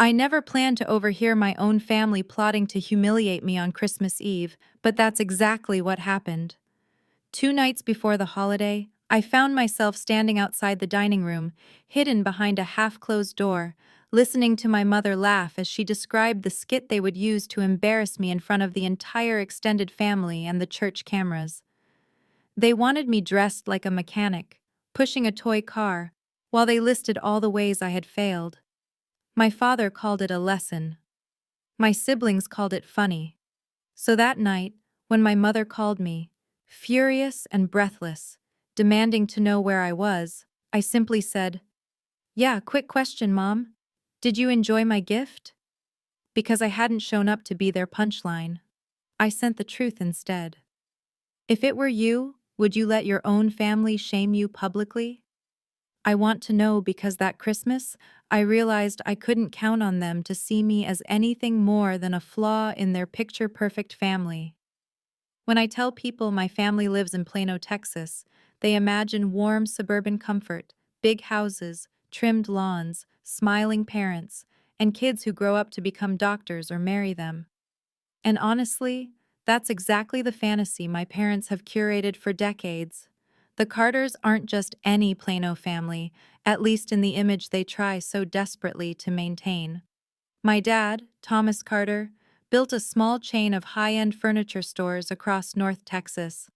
I never planned to overhear my own family plotting to humiliate me on Christmas Eve, but that's exactly what happened. 2 nights before the holiday, I found myself standing outside the dining room, hidden behind a half-closed door, listening to my mother laugh as she described the skit they would use to embarrass me in front of the entire extended family and the church cameras. They wanted me dressed like a mechanic, pushing a toy car, while they listed all the ways I had failed. My father called it a lesson. My siblings called it funny. So that night, when my mother called me, furious and breathless, demanding to know where I was, I simply said, "Yeah, quick question, Mom. Did you enjoy my gift?" Because I hadn't shown up to be their punchline. I sent the truth instead. If it were you, would you let your own family shame you publicly? I want to know because that Christmas, I realized I couldn't count on them to see me as anything more than a flaw in their picture-perfect family. When I tell people my family lives in Plano, Texas, they imagine warm suburban comfort, big houses, trimmed lawns, smiling parents, and kids who grow up to become doctors or marry them. And honestly, that's exactly the fantasy my parents have curated for decades. The Carters aren't just any Plano family, at least in the image they try so desperately to maintain. My dad, Thomas Carter, built a small chain of high-end furniture stores across North Texas.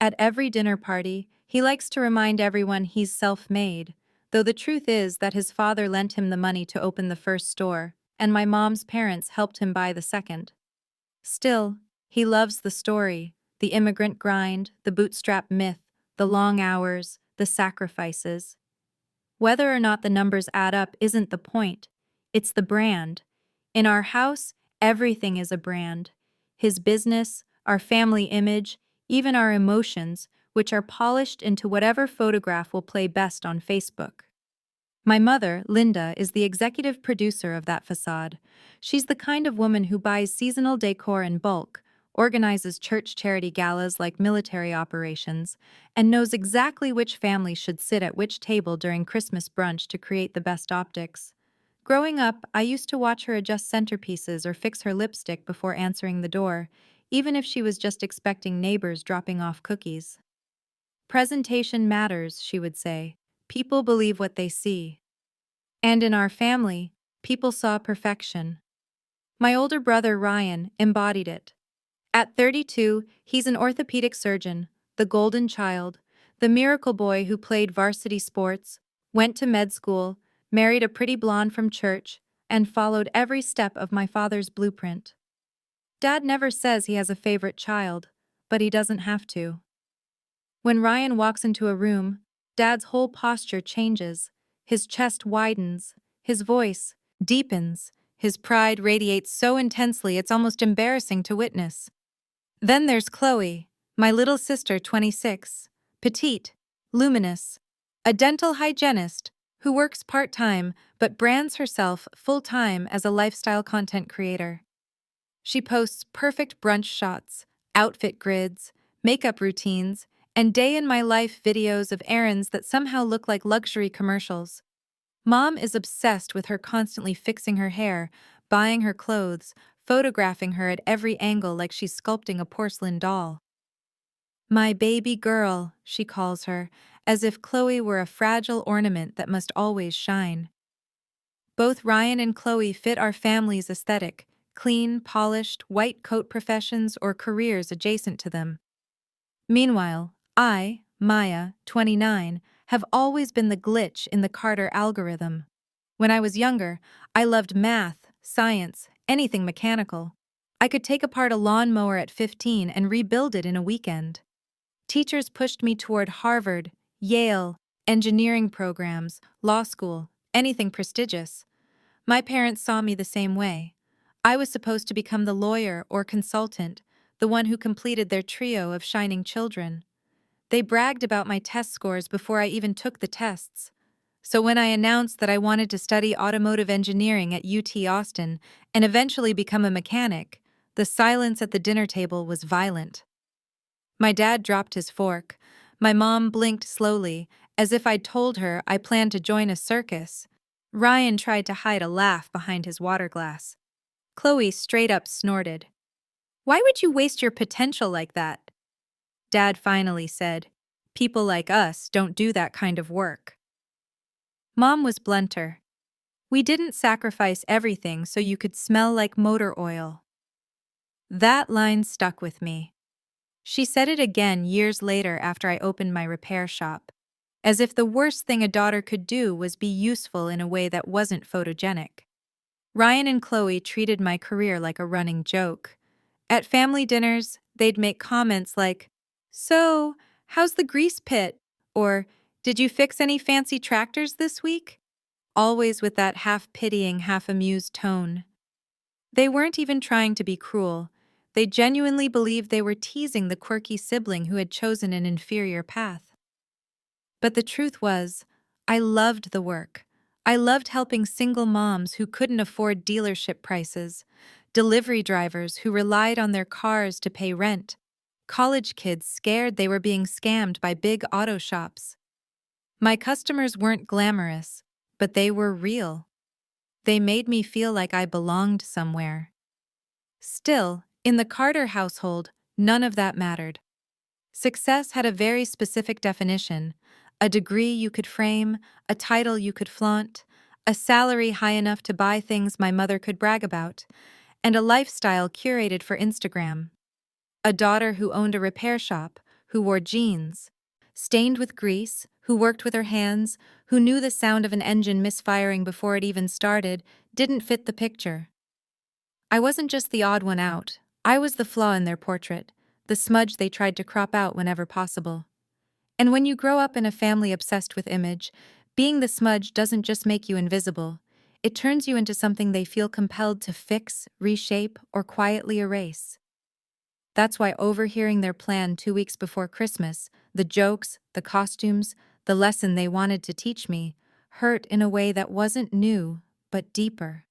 At every dinner party, he likes to remind everyone he's self-made, though the truth is that his father lent him the money to open the first store, and my mom's parents helped him buy the second. Still, he loves the story, the immigrant grind, the bootstrap myth, the long hours, the sacrifices. Whether or not the numbers add up isn't the point. It's the brand. In our house, everything is a brand. His business, our family image, even our emotions, which are polished into whatever photograph will play best on Facebook. My mother, Linda, is the executive producer of that facade. She's the kind of woman who buys seasonal decor in bulk, organizes church charity galas like military operations, and knows exactly which family should sit at which table during Christmas brunch to create the best optics. Growing up, I used to watch her adjust centerpieces or fix her lipstick before answering the door, even if she was just expecting neighbors dropping off cookies. Presentation matters, she would say. People believe what they see. And in our family, people saw perfection. My older brother Ryan embodied it. At 32, he's an orthopedic surgeon, the golden child, the miracle boy who played varsity sports, went to med school, married a pretty blonde from church, and followed every step of my father's blueprint. Dad never says he has a favorite child, but he doesn't have to. When Ryan walks into a room, Dad's whole posture changes. His chest widens, his voice deepens, his pride radiates so intensely it's almost embarrassing to witness. Then there's Chloe, my little sister, 26, petite, luminous, a dental hygienist who works part-time but brands herself full-time as a lifestyle content creator. She posts perfect brunch shots, outfit grids, makeup routines, and day-in-my-life videos of errands that somehow look like luxury commercials. Mom is obsessed with her constantly fixing her hair, buying her clothes, photographing her at every angle like she's sculpting a porcelain doll. My baby girl, she calls her, as if Chloe were a fragile ornament that must always shine. Both Ryan and Chloe fit our family's aesthetic, clean, polished, white coat professions or careers adjacent to them. Meanwhile, I, Maya, 29, have always been the glitch in the Carter algorithm. When I was younger, I loved math, science, anything mechanical. I could take apart a lawnmower at 15 and rebuild it in a weekend. Teachers pushed me toward Harvard, Yale, engineering programs, law school, anything prestigious. My parents saw me the same way. I was supposed to become the lawyer or consultant, the one who completed their trio of shining children. They bragged about my test scores before I even took the tests. So when I announced that I wanted to study automotive engineering at UT Austin and eventually become a mechanic, the silence at the dinner table was violent. My dad dropped his fork. My mom blinked slowly, as if I'd told her I planned to join a circus. Ryan tried to hide a laugh behind his water glass. Chloe straight up snorted. Why would you waste your potential like that? Dad finally said, people like us don't do that kind of work. Mom was blunter. We didn't sacrifice everything so you could smell like motor oil. That line stuck with me. She said it again years later after I opened my repair shop, as if the worst thing a daughter could do was be useful in a way that wasn't photogenic. Ryan and Chloe treated my career like a running joke. At family dinners, they'd make comments like, "So, how's the grease pit?" Or, "Did you fix any fancy tractors this week?" Always with that half-pitying, half-amused tone. They weren't even trying to be cruel. They genuinely believed they were teasing the quirky sibling who had chosen an inferior path. But the truth was, I loved the work. I loved helping single moms who couldn't afford dealership prices, delivery drivers who relied on their cars to pay rent, college kids scared they were being scammed by big auto shops. My customers weren't glamorous, but they were real. They made me feel like I belonged somewhere. Still, in the Carter household, none of that mattered. Success had a very specific definition: a degree you could frame, a title you could flaunt, a salary high enough to buy things my mother could brag about, and a lifestyle curated for Instagram. A daughter who owned a repair shop, who wore jeans, stained with grease, who worked with her hands, who knew the sound of an engine misfiring before it even started, didn't fit the picture. I wasn't just the odd one out, I was the flaw in their portrait, the smudge they tried to crop out whenever possible. And when you grow up in a family obsessed with image, being the smudge doesn't just make you invisible, it turns you into something they feel compelled to fix, reshape, or quietly erase. That's why overhearing their plan 2 weeks before Christmas, the jokes, the costumes, the lesson they wanted to teach me, hurt in a way that wasn't new, but deeper.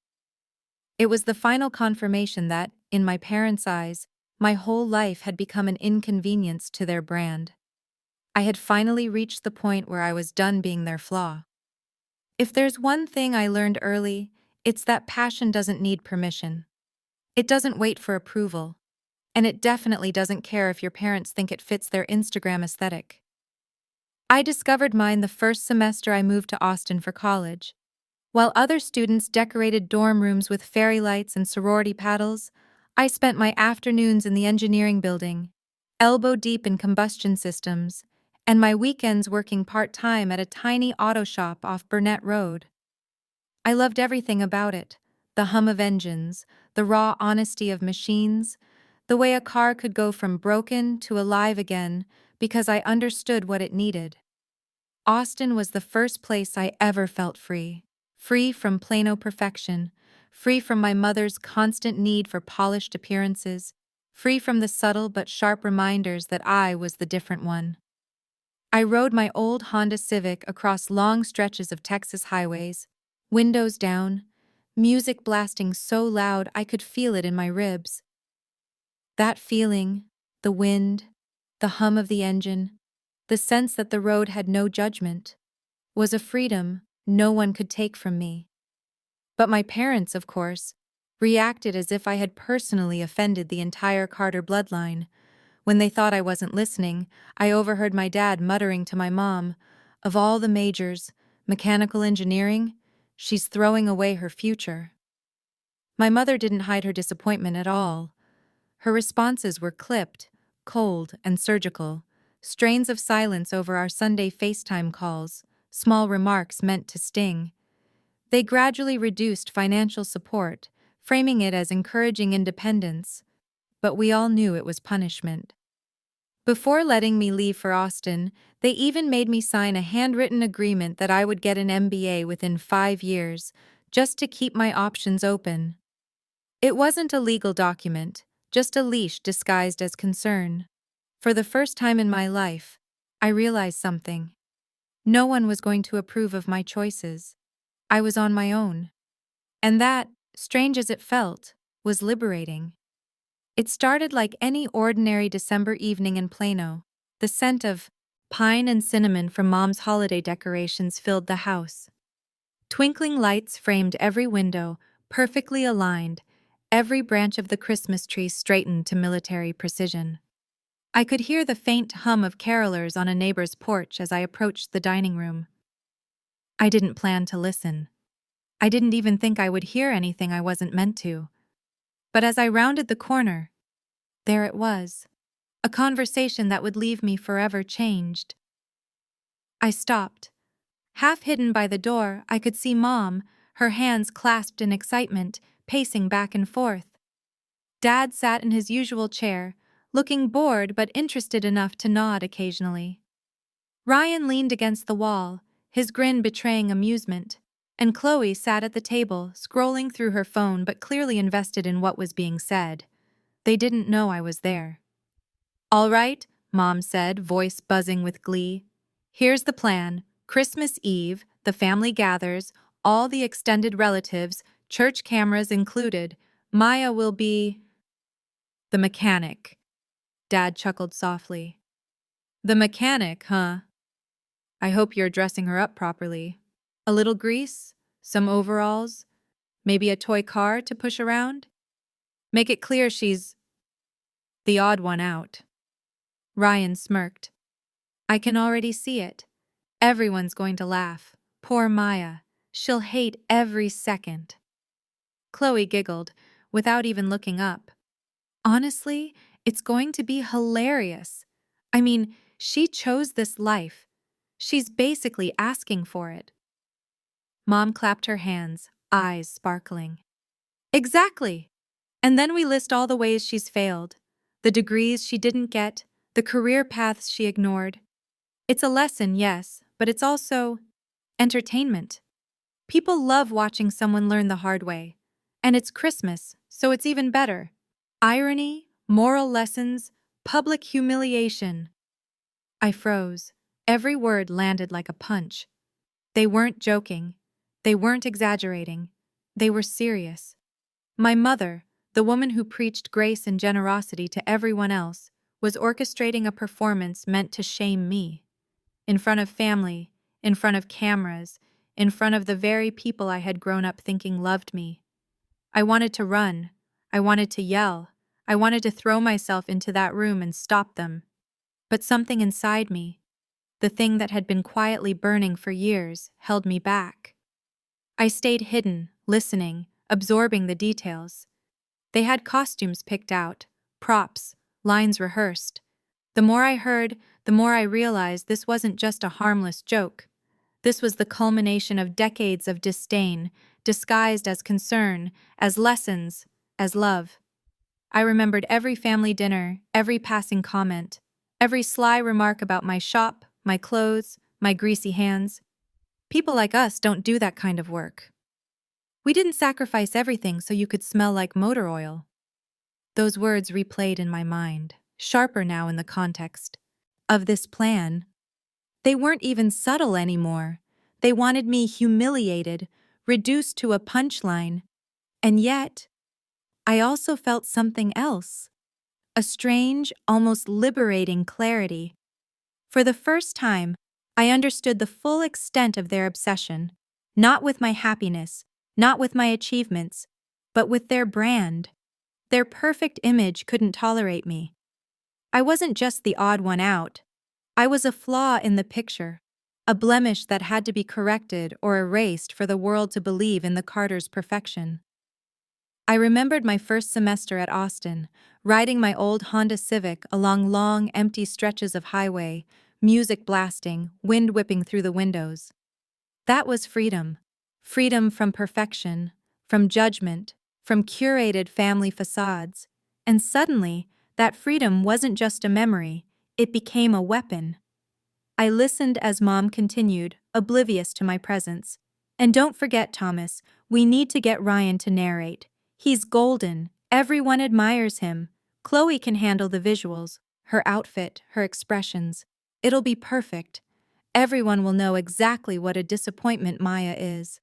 It was the final confirmation that, in my parents' eyes, my whole life had become an inconvenience to their brand. I had finally reached the point where I was done being their flaw. If there's one thing I learned early, it's that passion doesn't need permission. It doesn't wait for approval. And it definitely doesn't care if your parents think it fits their Instagram aesthetic. I discovered mine the first semester I moved to Austin for college. While other students decorated dorm rooms with fairy lights and sorority paddles, I spent my afternoons in the engineering building, elbow deep in combustion systems, and my weekends working part-time at a tiny auto shop off Burnett Road. I loved everything about it: the hum of engines, the raw honesty of machines, the way a car could go from broken to alive again because I understood what it needed. Austin was the first place I ever felt free. Free from Plano perfection, free from my mother's constant need for polished appearances, free from the subtle but sharp reminders that I was the different one. I rode my old Honda Civic across long stretches of Texas highways, windows down, music blasting so loud I could feel it in my ribs. That feeling, the wind, the hum of the engine, the sense that the road had no judgment, was a freedom no one could take from me. But my parents, of course, reacted as if I had personally offended the entire Carter bloodline. When they thought I wasn't listening, I overheard my dad muttering to my mom, "Of all the majors, mechanical engineering, she's throwing away her future." My mother didn't hide her disappointment at all. Her responses were clipped, cold, and surgical, strains of silence over our Sunday FaceTime calls, small remarks meant to sting. They gradually reduced financial support, framing it as encouraging independence, but we all knew it was punishment. Before letting me leave for Austin, they even made me sign a handwritten agreement that I would get an MBA within 5 years, just to keep my options open. It wasn't a legal document, just a leash disguised as concern. For the first time in my life, I realized something. No one was going to approve of my choices. I was on my own. And that, strange as it felt, was liberating. It started like any ordinary December evening in Plano. The scent of pine and cinnamon from Mom's holiday decorations filled the house. Twinkling lights framed every window, perfectly aligned, every branch of the Christmas tree straightened to military precision. I could hear the faint hum of carolers on a neighbor's porch as I approached the dining room. I didn't plan to listen. I didn't even think I would hear anything I wasn't meant to. But as I rounded the corner, there it was. A conversation that would leave me forever changed. I stopped. Half hidden by the door, I could see Mom, her hands clasped in excitement, pacing back and forth. Dad sat in his usual chair, looking bored but interested enough to nod occasionally. Ryan leaned against the wall, his grin betraying amusement, and Chloe sat at the table, scrolling through her phone but clearly invested in what was being said. They didn't know I was there. "All right," Mom said, voice buzzing with glee. "Here's the plan. Christmas Eve, the family gathers, all the extended relatives, church cameras included. Maya will be the mechanic." Dad chuckled softly. "The mechanic, huh? I hope you're dressing her up properly. A little grease, some overalls, maybe a toy car to push around? Make it clear she's the odd one out." Ryan smirked. "I can already see it. Everyone's going to laugh. Poor Maya. She'll hate every second." Chloe giggled, without even looking up. "Honestly, it's going to be hilarious. I mean, she chose this life. She's basically asking for it." Mom clapped her hands, eyes sparkling. "Exactly! And then we list all the ways she's failed, the degrees she didn't get, the career paths she ignored. It's a lesson, yes, but it's also entertainment. People love watching someone learn the hard way. And it's Christmas, so it's even better. Irony, moral lessons, public humiliation." I froze. Every word landed like a punch. They weren't joking. They weren't exaggerating. They were serious. My mother, the woman who preached grace and generosity to everyone else, was orchestrating a performance meant to shame me. In front of family, in front of cameras, in front of the very people I had grown up thinking loved me. I wanted to run. I wanted to yell. I wanted to throw myself into that room and stop them. But something inside me, the thing that had been quietly burning for years, held me back. I stayed hidden, listening, absorbing the details. They had costumes picked out, props, lines rehearsed. The more I heard, the more I realized this wasn't just a harmless joke. This was the culmination of decades of disdain, disguised as concern, as lessons, as love. I remembered every family dinner, every passing comment, every sly remark about my shop, my clothes, my greasy hands. People like us don't do that kind of work. We didn't sacrifice everything so you could smell like motor oil. Those words replayed in my mind, sharper now in the context of this plan. They weren't even subtle anymore. They wanted me humiliated, reduced to a punchline. And yet, I also felt something else. A strange, almost liberating clarity. For the first time, I understood the full extent of their obsession, not with my happiness, not with my achievements, but with their brand. Their perfect image couldn't tolerate me. I wasn't just the odd one out. I was a flaw in the picture, a blemish that had to be corrected or erased for the world to believe in the Carters' perfection. I remembered my first semester at Austin, riding my old Honda Civic along long, empty stretches of highway, music blasting, wind whipping through the windows. That was freedom. Freedom from perfection, from judgment, from curated family facades. And suddenly, that freedom wasn't just a memory, it became a weapon. I listened as Mom continued, oblivious to my presence. "And don't forget, Thomas, we need to get Ryan to narrate. He's golden. Everyone admires him. Chloe can handle the visuals, her outfit, her expressions. It'll be perfect. Everyone will know exactly what a disappointment Maya is."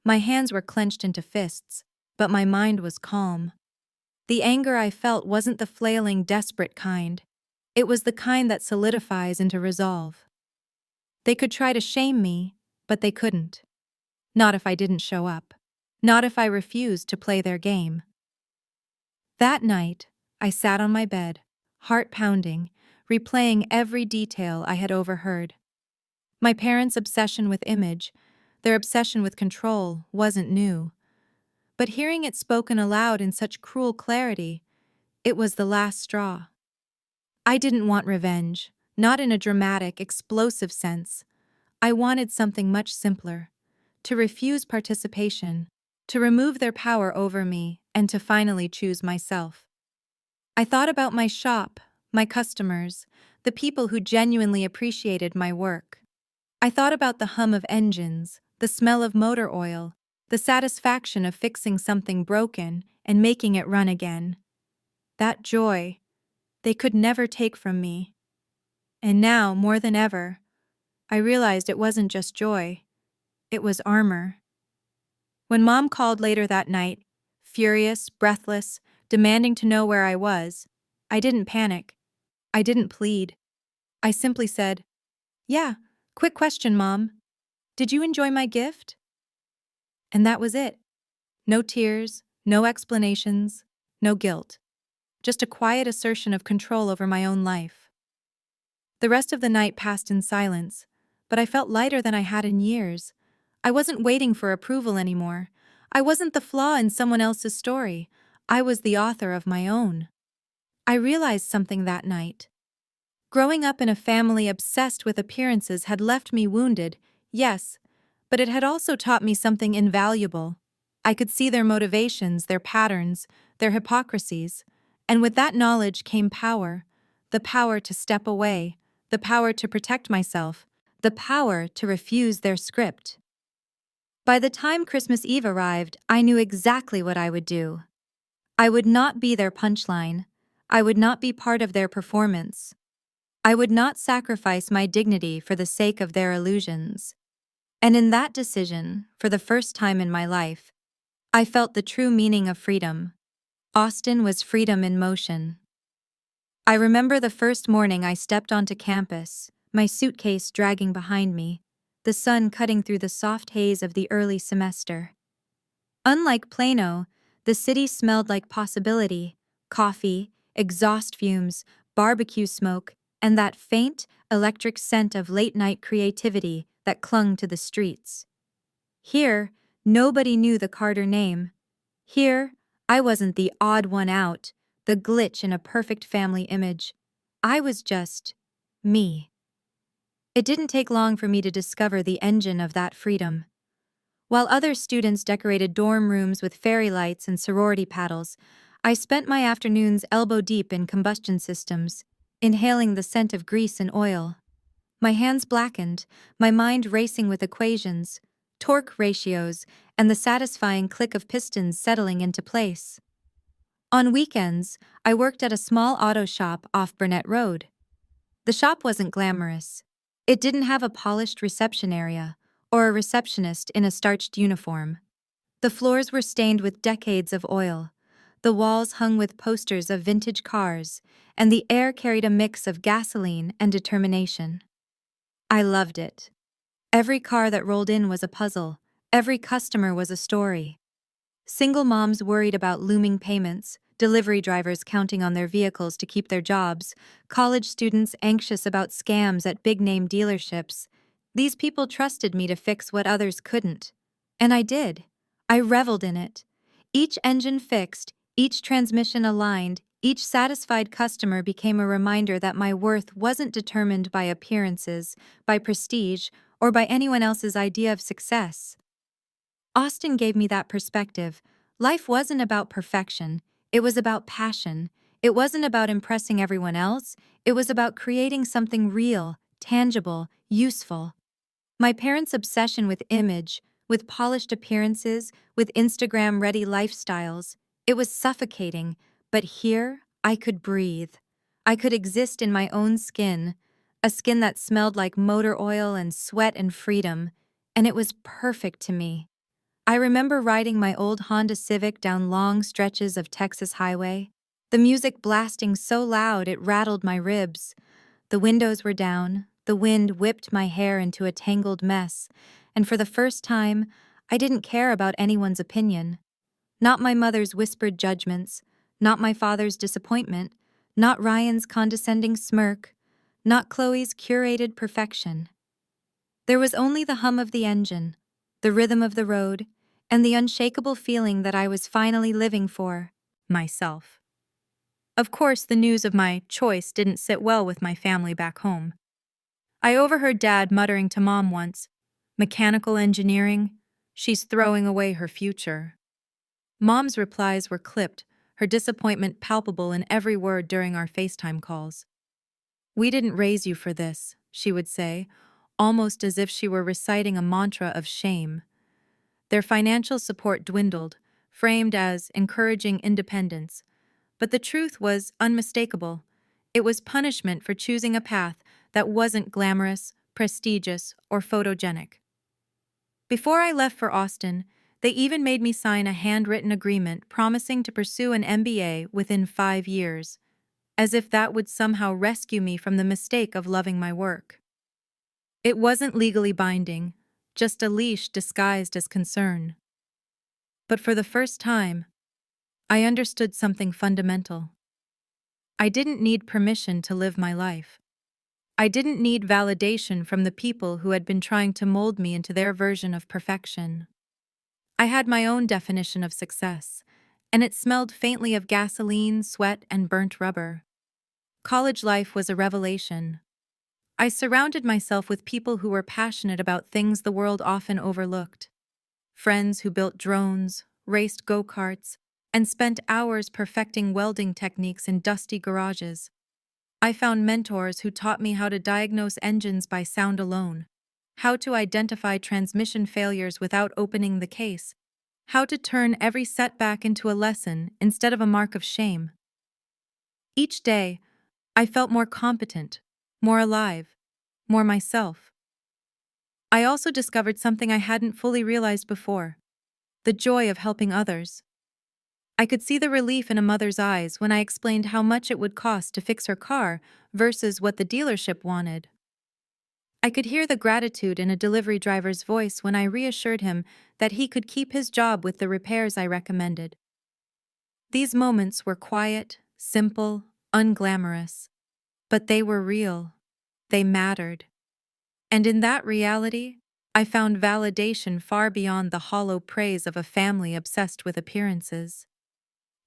My hands were clenched into fists, but my mind was calm. The anger I felt wasn't the flailing, desperate kind. It was the kind that solidifies into resolve. They could try to shame me, but they couldn't. not if I didn't show up, not if I refused to play their game. That night, I sat on my bed, heart pounding, replaying every detail I had overheard. My parents' obsession with image, their obsession with control, wasn't new. But hearing it spoken aloud in such cruel clarity, it was the last straw. I didn't want revenge, not in a dramatic, explosive sense. I wanted something much simpler: to refuse participation, to remove their power over me, and to finally choose myself. I thought about my shop, my customers, the people who genuinely appreciated my work. I thought about the hum of engines, the smell of motor oil, the satisfaction of fixing something broken and making it run again. That joy, they could never take from me. And now, more than ever, I realized it wasn't just joy, it was armor. When Mom called later that night, furious, breathless, demanding to know where I was, I didn't panic. I didn't plead. I simply said, "Yeah, quick question, Mom. Did you enjoy my gift?" And that was it. No tears, no explanations, no guilt. Just a quiet assertion of control over my own life. The rest of the night passed in silence, but I felt lighter than I had in years. I wasn't waiting for approval anymore. I wasn't the flaw in someone else's story. I was the author of my own. I realized something that night. Growing up in a family obsessed with appearances had left me wounded, yes, but it had also taught me something invaluable. I could see their motivations, their patterns, their hypocrisies, and with that knowledge came power: the power to step away, the power to protect myself, the power to refuse their script. By the time Christmas Eve arrived, I knew exactly what I would do. I would not be their punchline. I would not be part of their performance. I would not sacrifice my dignity for the sake of their illusions. And in that decision, for the first time in my life, I felt the true meaning of freedom. Austin was freedom in motion. I remember the first morning I stepped onto campus, my suitcase dragging behind me, the sun cutting through the soft haze of the early semester. Unlike Plano, the city smelled like possibility: coffee, exhaust fumes, barbecue smoke, and that faint, electric scent of late-night creativity that clung to the streets. Here, nobody knew the Carter name. Here, I wasn't the odd one out, the glitch in a perfect family image. I was just me. It didn't take long for me to discover the engine of that freedom. While other students decorated dorm rooms with fairy lights and sorority paddles, I spent my afternoons elbow-deep in combustion systems, inhaling the scent of grease and oil. My hands blackened, my mind racing with equations, torque ratios, and the satisfying click of pistons settling into place. On weekends, I worked at a small auto shop off Burnett Road. The shop wasn't glamorous. It didn't have a polished reception area or a receptionist in a starched uniform. The floors were stained with decades of oil. The walls hung with posters of vintage cars, and the air carried a mix of gasoline and determination. I loved it. Every car that rolled in was a puzzle. Every customer was a story. Single moms worried about looming payments, delivery drivers counting on their vehicles to keep their jobs, college students anxious about scams at big-name dealerships. These people trusted me to fix what others couldn't. And I did. I reveled in it. Each engine fixed, each transmission aligned, each satisfied customer became a reminder that my worth wasn't determined by appearances, by prestige, or by anyone else's idea of success. Austin gave me that perspective. Life wasn't about perfection, it was about passion. It wasn't about impressing everyone else, it was about creating something real, tangible, useful. My parents' obsession with image, with polished appearances, with Instagram-ready lifestyles, it was suffocating, but here I could breathe. I could exist in my own skin, a skin that smelled like motor oil and sweat and freedom, and it was perfect to me. I remember riding my old Honda Civic down long stretches of Texas highway, the music blasting so loud it rattled my ribs. The windows were down, the wind whipped my hair into a tangled mess, and for the first time, I didn't care about anyone's opinion. Not my mother's whispered judgments, not my father's disappointment, not Ryan's condescending smirk, not Chloe's curated perfection. There was only the hum of the engine, the rhythm of the road, and the unshakable feeling that I was finally living for myself. Of course, the news of my choice didn't sit well with my family back home. I overheard Dad muttering to Mom once, "Mechanical engineering? She's throwing away her future." Mom's replies were clipped, her disappointment palpable in every word during our FaceTime calls. "We didn't raise you for this," she would say, almost as if she were reciting a mantra of shame. Their financial support dwindled, framed as encouraging independence. But the truth was unmistakable. It was punishment for choosing a path that wasn't glamorous, prestigious, or photogenic. Before I left for Austin, they even made me sign a handwritten agreement promising to pursue an MBA within 5 years, as if that would somehow rescue me from the mistake of loving my work. It wasn't legally binding, just a leash disguised as concern. But for the first time, I understood something fundamental. I didn't need permission to live my life. I didn't need validation from the people who had been trying to mold me into their version of perfection. I had my own definition of success, and it smelled faintly of gasoline, sweat, and burnt rubber. College life was a revelation. I surrounded myself with people who were passionate about things the world often overlooked. Friends who built drones, raced go-karts, and spent hours perfecting welding techniques in dusty garages. I found mentors who taught me how to diagnose engines by sound alone, how to identify transmission failures without opening the case, how to turn every setback into a lesson instead of a mark of shame. Each day, I felt more competent, more alive, more myself. I also discovered something I hadn't fully realized before: the joy of helping others. I could see the relief in a mother's eyes when I explained how much it would cost to fix her car versus what the dealership wanted. I could hear the gratitude in a delivery driver's voice when I reassured him that he could keep his job with the repairs I recommended. These moments were quiet, simple, unglamorous, but they were real. They mattered. And in that reality, I found validation far beyond the hollow praise of a family obsessed with appearances.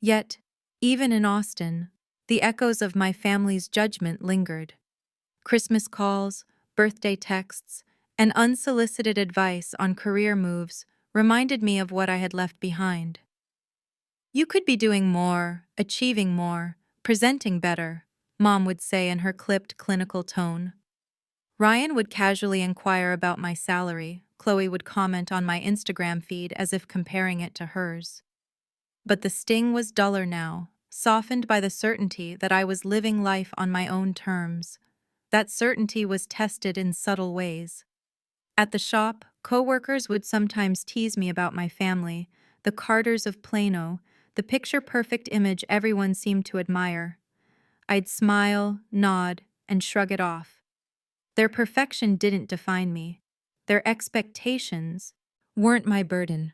Yet, even in Austin, the echoes of my family's judgment lingered. Christmas calls, birthday texts, and unsolicited advice on career moves reminded me of what I had left behind. "You could be doing more, achieving more, presenting better," Mom would say in her clipped clinical tone. Ryan would casually inquire about my salary. Chloe would comment on my Instagram feed as if comparing it to hers. But the sting was duller now, softened by the certainty that I was living life on my own terms. That certainty was tested in subtle ways. At the shop, coworkers would sometimes tease me about my family, the Carters of Plano, the picture-perfect image everyone seemed to admire. I'd smile, nod, and shrug it off. Their perfection didn't define me. Their expectations weren't my burden.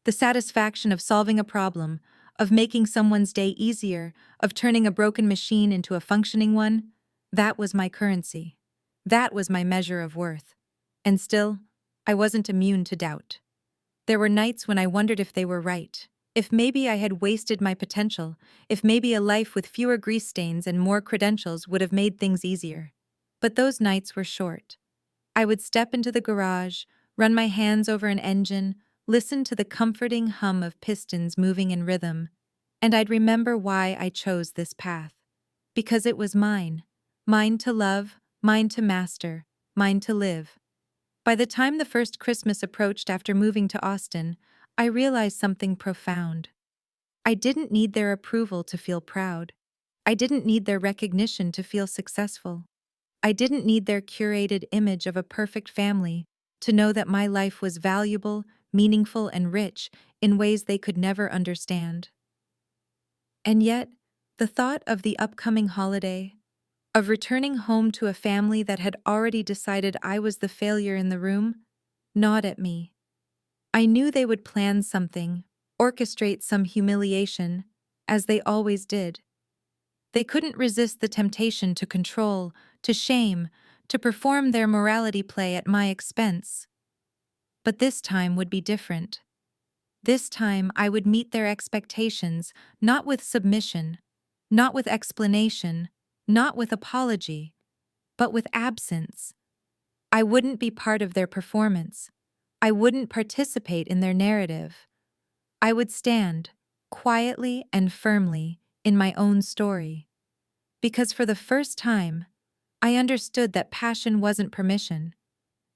The satisfaction of solving a problem, of making someone's day easier, of turning a broken machine into a functioning one, that was my currency. That was my measure of worth. And still, I wasn't immune to doubt. There were nights when I wondered if they were right, if maybe I had wasted my potential, if maybe a life with fewer grease stains and more credentials would have made things easier. But those nights were short. I would step into the garage, run my hands over an engine, listen to the comforting hum of pistons moving in rhythm, and I'd remember why I chose this path. Because it was mine. Mine to love, mine to master, mine to live. By the time the first Christmas approached after moving to Austin, I realized something profound. I didn't need their approval to feel proud. I didn't need their recognition to feel successful. I didn't need their curated image of a perfect family to know that my life was valuable, meaningful, and rich in ways they could never understand. And yet, the thought of the upcoming holiday, of returning home to a family that had already decided I was the failure in the room, gnawed at me. I knew they would plan something, orchestrate some humiliation, as they always did. They couldn't resist the temptation to control, to shame, to perform their morality play at my expense. But this time would be different. This time I would meet their expectations, not with submission, not with explanation, not with apology, but with absence. I wouldn't be part of their performance. I wouldn't participate in their narrative. I would stand, quietly and firmly, in my own story. Because for the first time, I understood that passion wasn't permission.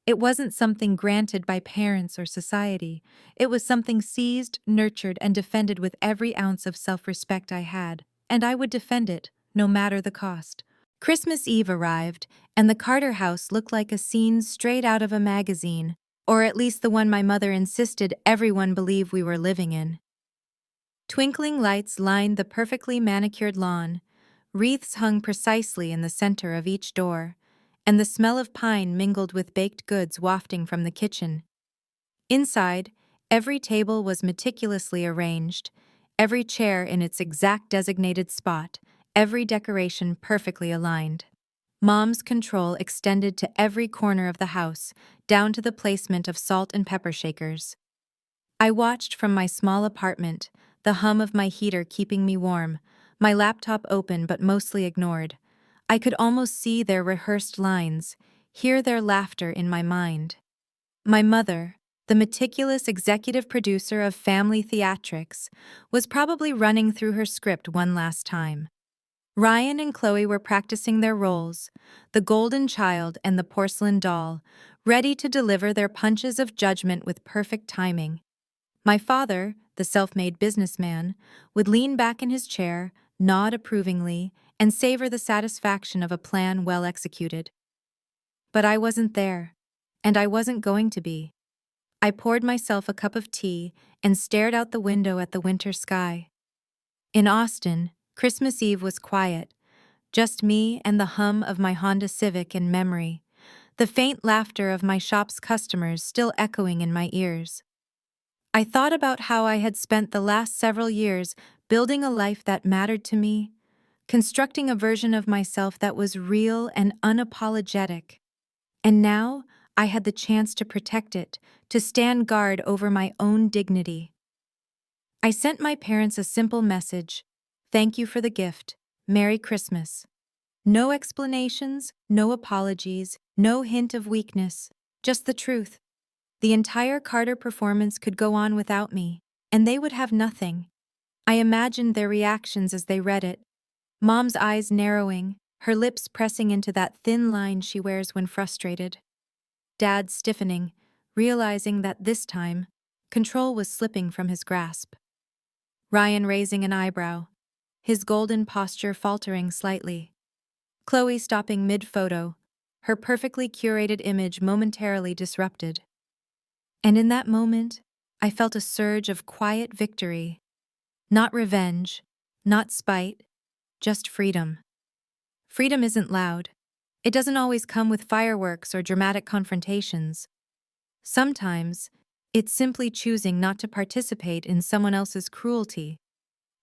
It wasn't something granted by parents or society. It was something seized, nurtured, and defended with every ounce of self-respect I had, and I would defend it, no matter the cost. Christmas Eve arrived, and the Carter house looked like a scene straight out of a magazine, or at least the one my mother insisted everyone believe we were living in. Twinkling lights lined the perfectly manicured lawn, wreaths hung precisely in the center of each door, and the smell of pine mingled with baked goods wafting from the kitchen. Inside, every table was meticulously arranged, every chair in its exact designated spot, every decoration perfectly aligned. Mom's control extended to every corner of the house, down to the placement of salt and pepper shakers. I watched from my small apartment, the hum of my heater keeping me warm, my laptop open but mostly ignored. I could almost see their rehearsed lines, hear their laughter in my mind. My mother, the meticulous executive producer of family theatrics, was probably running through her script one last time. Ryan and Chloe were practicing their roles, the golden child and the porcelain doll, ready to deliver their punches of judgment with perfect timing. My father, the self-made businessman, would lean back in his chair, nod approvingly, and savor the satisfaction of a plan well executed. But I wasn't there, and I wasn't going to be. I poured myself a cup of tea and stared out the window at the winter sky. In Austin, Christmas Eve was quiet, just me and the hum of my Honda Civic in memory, the faint laughter of my shop's customers still echoing in my ears. I thought about how I had spent the last several years building a life that mattered to me, constructing a version of myself that was real and unapologetic. And now I had the chance to protect it, to stand guard over my own dignity. I sent my parents a simple message: "Thank you for the gift. Merry Christmas." No explanations, no apologies, no hint of weakness, just the truth. The entire Carter performance could go on without me, and they would have nothing. I imagined their reactions as they read it. Mom's eyes narrowing, her lips pressing into that thin line she wears when frustrated. Dad stiffening, realizing that this time, control was slipping from his grasp. Ryan raising an eyebrow, his golden posture faltering slightly. Chloe stopping mid-photo, her perfectly curated image momentarily disrupted. And in that moment, I felt a surge of quiet victory. Not revenge, not spite, just freedom. Freedom isn't loud. It doesn't always come with fireworks or dramatic confrontations. Sometimes, it's simply choosing not to participate in someone else's cruelty.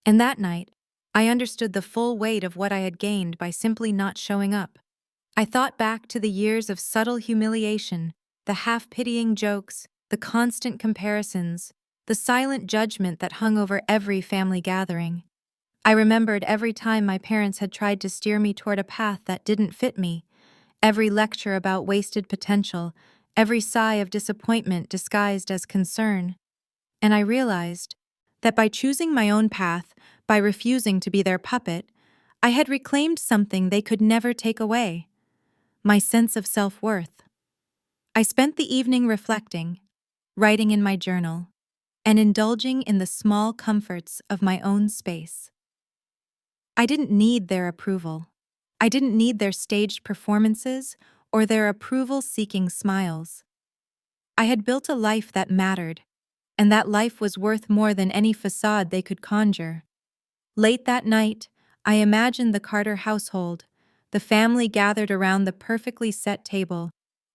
And that night, I understood the full weight of what I had gained by simply not showing up. I thought back to the years of subtle humiliation, the half-pitying jokes, the constant comparisons, the silent judgment that hung over every family gathering. I remembered every time my parents had tried to steer me toward a path that didn't fit me, every lecture about wasted potential, every sigh of disappointment disguised as concern. And I realized that by choosing my own path, by refusing to be their puppet, I had reclaimed something they could never take away: my sense of self-worth. I spent the evening reflecting, writing in my journal, and indulging in the small comforts of my own space. I didn't need their approval. I didn't need their staged performances or their approval-seeking smiles. I had built a life that mattered, and that life was worth more than any facade they could conjure. Late that night, I imagined the Carter household, the family gathered around the perfectly set table,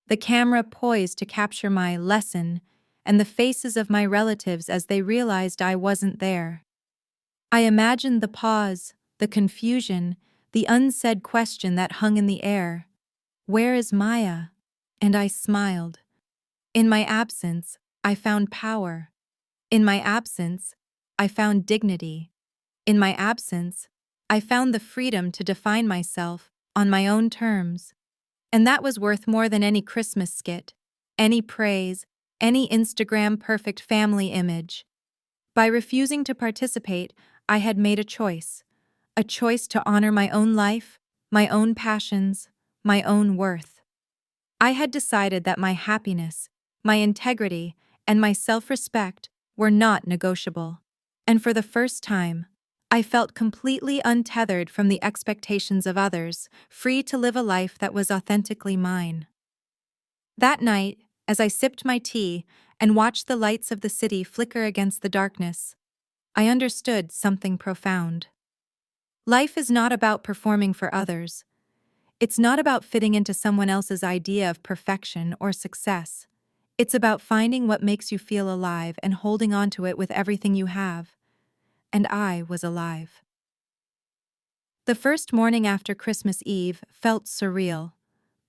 the camera poised to capture my lesson, and the faces of my relatives as they realized I wasn't there. I imagined the pause, the confusion, the unsaid question that hung in the air. Where is Maya? And I smiled. In my absence, I found power. In my absence, I found dignity. In my absence, I found the freedom to define myself on my own terms. And that was worth more than any Christmas skit, any praise, any Instagram perfect family image. By refusing to participate, I had made a choice to honor my own life, my own passions, my own worth. I had decided that my happiness, my integrity, and my self-respect were not negotiable. And for the first time, I felt completely untethered from the expectations of others, free to live a life that was authentically mine. That night, as I sipped my tea and watched the lights of the city flicker against the darkness, I understood something profound. Life is not about performing for others. It's not about fitting into someone else's idea of perfection or success. It's about finding what makes you feel alive and holding on to it with everything you have. And I was alive. The first morning after Christmas Eve felt surreal.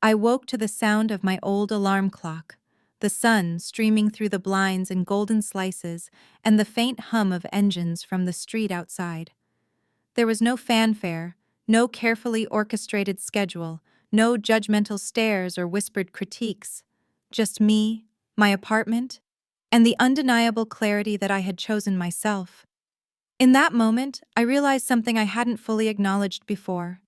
I woke to the sound of my old alarm clock, the sun streaming through the blinds in golden slices, and the faint hum of engines from the street outside. There was no fanfare, no carefully orchestrated schedule, no judgmental stares or whispered critiques. Just me, my apartment, and the undeniable clarity that I had chosen myself. In that moment, I realized something I hadn't fully acknowledged before.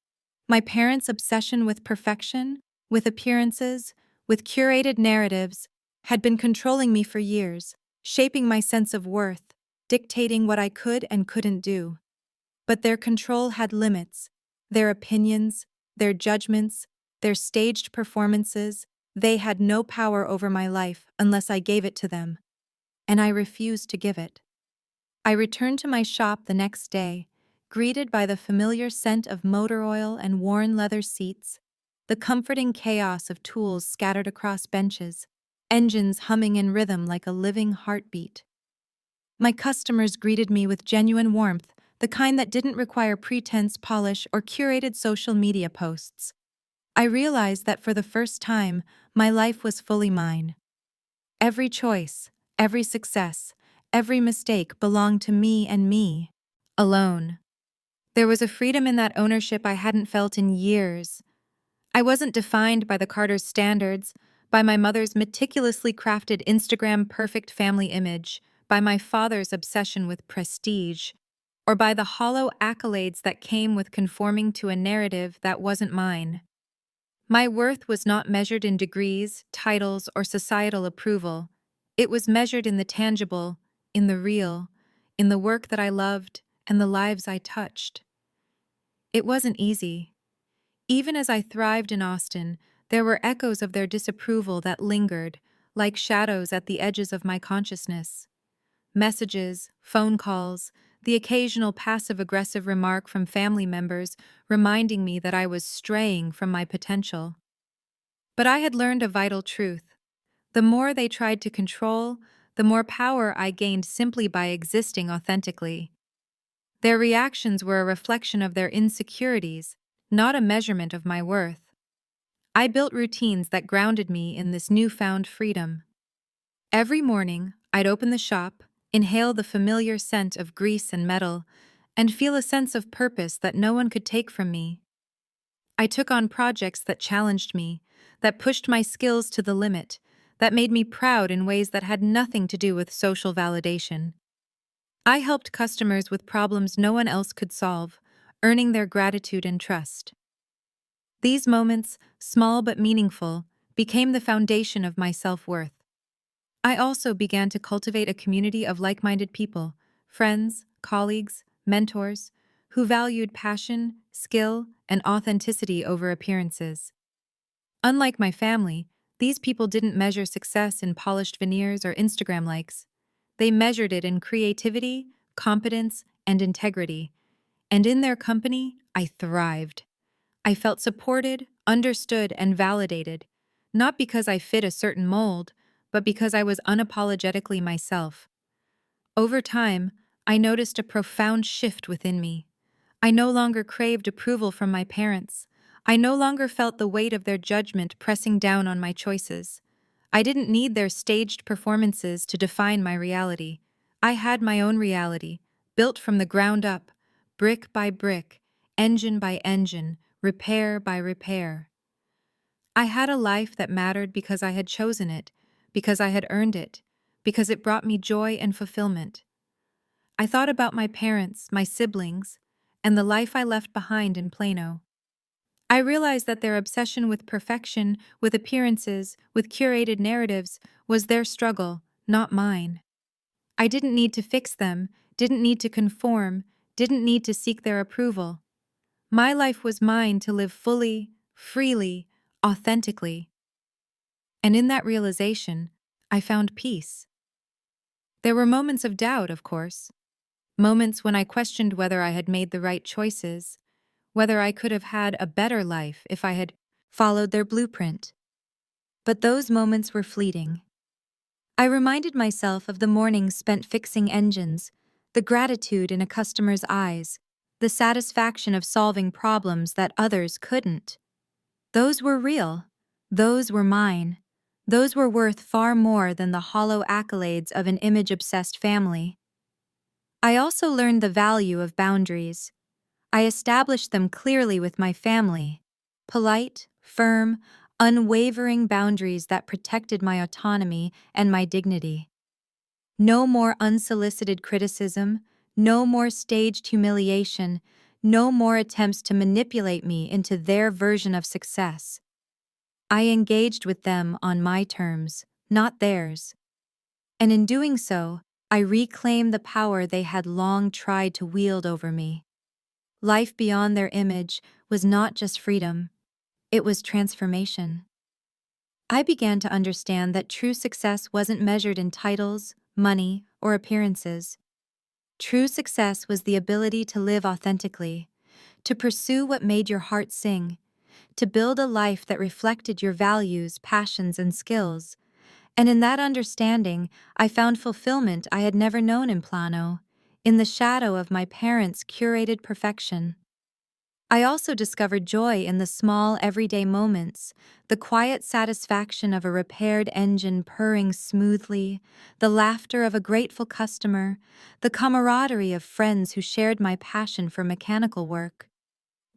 My parents' obsession with perfection, with appearances, with curated narratives, had been controlling me for years, shaping my sense of worth, dictating what I could and couldn't do. But their control had limits. Their opinions, their judgments, their staged performances, they had no power over my life unless I gave it to them. And I refused to give it. I returned to my shop the next day, greeted by the familiar scent of motor oil and worn leather seats, the comforting chaos of tools scattered across benches, engines humming in rhythm like a living heartbeat. My customers greeted me with genuine warmth, the kind that didn't require pretense, polish, or curated social media posts. I realized that for the first time, my life was fully mine. Every choice, every success, every mistake belonged to me and me, alone. There was a freedom in that ownership I hadn't felt in years. I wasn't defined by the Carter's standards, by my mother's meticulously crafted Instagram perfect family image, by my father's obsession with prestige, or by the hollow accolades that came with conforming to a narrative that wasn't mine. My worth was not measured in degrees, titles, or societal approval. It was measured in the tangible, in the real, in the work that I loved and the lives I touched. It wasn't easy. Even as I thrived in Austin, there were echoes of their disapproval that lingered, like shadows at the edges of my consciousness. Messages, phone calls, the occasional passive-aggressive remark from family members reminding me that I was straying from my potential. But I had learned a vital truth. The more they tried to control, the more power I gained simply by existing authentically. Their reactions were a reflection of their insecurities, not a measurement of my worth. I built routines that grounded me in this newfound freedom. Every morning, I'd open the shop, inhale the familiar scent of grease and metal, and feel a sense of purpose that no one could take from me. I took on projects that challenged me, that pushed my skills to the limit, that made me proud in ways that had nothing to do with social validation. I helped customers with problems no one else could solve, earning their gratitude and trust. These moments, small but meaningful, became the foundation of my self-worth. I also began to cultivate a community of like-minded people, friends, colleagues, mentors, who valued passion, skill, and authenticity over appearances. Unlike my family, these people didn't measure success in polished veneers or Instagram likes. They measured it in creativity, competence, and integrity. And in their company, I thrived. I felt supported, understood, and validated, not because I fit a certain mold, but because I was unapologetically myself. Over time, I noticed a profound shift within me. I no longer craved approval from my parents. I no longer felt the weight of their judgment pressing down on my choices. I didn't need their staged performances to define my reality. I had my own reality, built from the ground up, brick by brick, engine by engine, repair by repair. I had a life that mattered because I had chosen it, because I had earned it, because it brought me joy and fulfillment. I thought about my parents, my siblings, and the life I left behind in Plano. I realized that their obsession with perfection, with appearances, with curated narratives, was their struggle, not mine. I didn't need to fix them, didn't need to conform, didn't need to seek their approval. My life was mine to live fully, freely, authentically. And in that realization, I found peace. There were moments of doubt, of course. Moments when I questioned whether I had made the right choices, whether I could have had a better life if I had followed their blueprint. But those moments were fleeting. I reminded myself of the mornings spent fixing engines, the gratitude in a customer's eyes, the satisfaction of solving problems that others couldn't. Those were real. Those were mine. Those were worth far more than the hollow accolades of an image-obsessed family. I also learned the value of boundaries. I established them clearly with my family. Polite, firm, unwavering boundaries that protected my autonomy and my dignity. No more unsolicited criticism, no more staged humiliation, no more attempts to manipulate me into their version of success. I engaged with them on my terms, not theirs. And in doing so, I reclaimed the power they had long tried to wield over me. Life beyond their image was not just freedom, it was transformation. I began to understand that true success wasn't measured in titles, money, or appearances. True success was the ability to live authentically, to pursue what made your heart sing, to build a life that reflected your values, passions, and skills. And in that understanding, I found fulfillment I had never known in Plano, in the shadow of my parents' curated perfection. I also discovered joy in the small, everyday moments, the quiet satisfaction of a repaired engine purring smoothly, the laughter of a grateful customer, the camaraderie of friends who shared my passion for mechanical work,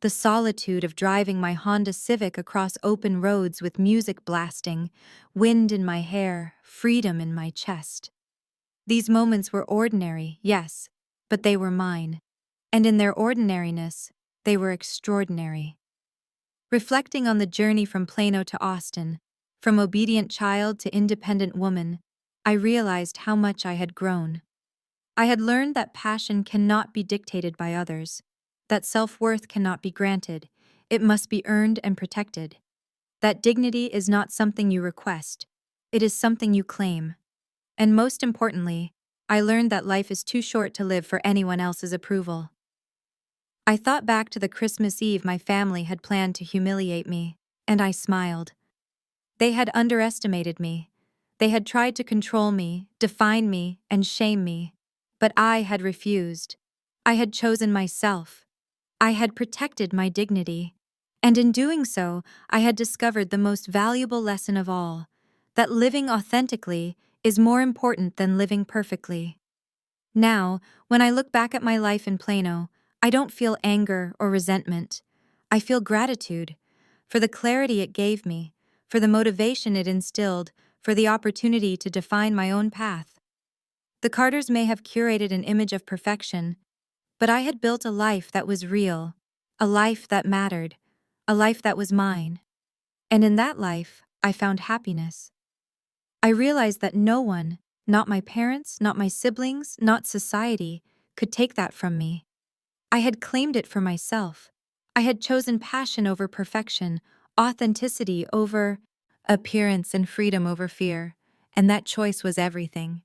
the solitude of driving my Honda Civic across open roads with music blasting, wind in my hair, freedom in my chest. These moments were ordinary, yes, but they were mine. And in their ordinariness, they were extraordinary. Reflecting on the journey from Plano to Austin, from obedient child to independent woman, I realized how much I had grown. I had learned that passion cannot be dictated by others, that self-worth cannot be granted, it must be earned and protected, that dignity is not something you request, it is something you claim. And most importantly, I learned that life is too short to live for anyone else's approval. I thought back to the Christmas Eve my family had planned to humiliate me, and I smiled. They had underestimated me. They had tried to control me, define me, and shame me. But I had refused. I had chosen myself. I had protected my dignity. And in doing so, I had discovered the most valuable lesson of all, that living authentically is more important than living perfectly. Now, when I look back at my life in Plano, I don't feel anger or resentment. I feel gratitude for the clarity it gave me, for the motivation it instilled, for the opportunity to define my own path. The Carters may have curated an image of perfection, but I had built a life that was real, a life that mattered, a life that was mine. And in that life, I found happiness. I realized that no one, not my parents, not my siblings, not society, could take that from me. I had claimed it for myself. I had chosen passion over perfection, authenticity over appearance, and freedom over fear, and that choice was everything.